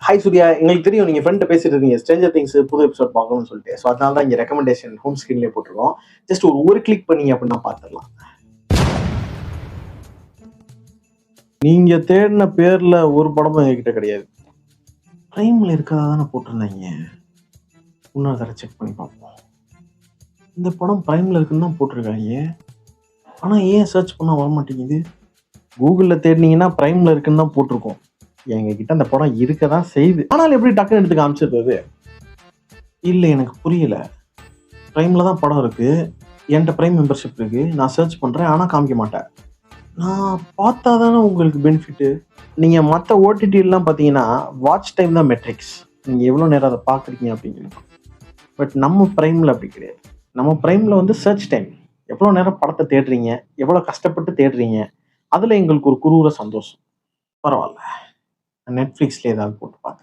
Hi Surya, எங்களுக்கு தெரியும் நீங்க ஃப்ரெண்ட் பேசிட்டு இருக்கீங்க ஸ்ட்ரேஞ்சர் திங்ஸ் புது எபிசோட் பார்க்கணும்னு சொல்லிட்டு. ஸோ அதனால தான் இங்க ரெக்கமெண்டேஷன் ஹோம் ஸ்கிரீன்லேயே போட்டிருக்கோம். ஜஸ்ட் ஒரு கிளிக் பண்ணீங்க அப்படின்னா பார்த்துடலாம். நீங்க தேடின பேர்ல ஒரு படமும் என்கிட்ட கிடையாது. பிரைம்ல இருக்கதா தானே போட்டிருந்தாங்க. இன்னொரு தடவை செக் பண்ணி பார்ப்போம். இந்த படம் பிரைம்ல இருக்குன்னு தான் போட்டிருக்காங்க. ஆனா ஏன் சர்ச் பண்ணா வர மாட்டேங்குது? கூகுள்ல தேடினீங்கன்னா பிரைம்ல இருக்குன்னு தான் போட்டிருக்கோம். எங்க கிட்ட அந்த படம் இருக்க தான் செய்யுது. ஆனால் எப்படி டக்குன்னு எடுத்து காமிச்சிருந்தது? இல்ல, எனக்கு புரியல. பிரைம்ல தான் படம் இருக்கு, என்கிட்ட பிரைம் மெம்பர்ஷிப் இருக்கு, நான் சர்ச் பண்றேன், ஆனா காமிக்க மாட்டேன். நான் பார்த்தா தானே உங்களுக்கு பெனிஃபிட். நீங்க மற்ற ஓடிடிலாம் பார்த்தீங்கன்னா வாட்ச் டைம் தான் மெட்ரிக்ஸ். நீங்க எவ்வளவு நேரம் அதை பாக்குறீங்க அப்படிங்கிறது. பட் நம்ம பிரைம்ல அப்படி கிடையாது. நம்ம பிரைம்ல வந்து சர்ச் டைம், எவ்வளவு நேரம் படத்தை தேடுறீங்க, எவ்வளவு கஷ்டப்பட்டு தேடுறீங்க, அதுல எங்களுக்கு ஒரு குரூர சந்தோஷம். பரவாயில்ல, நெட்ஃபிளிக்ஸ்ல ஏதாவது போட்டு பார்த்து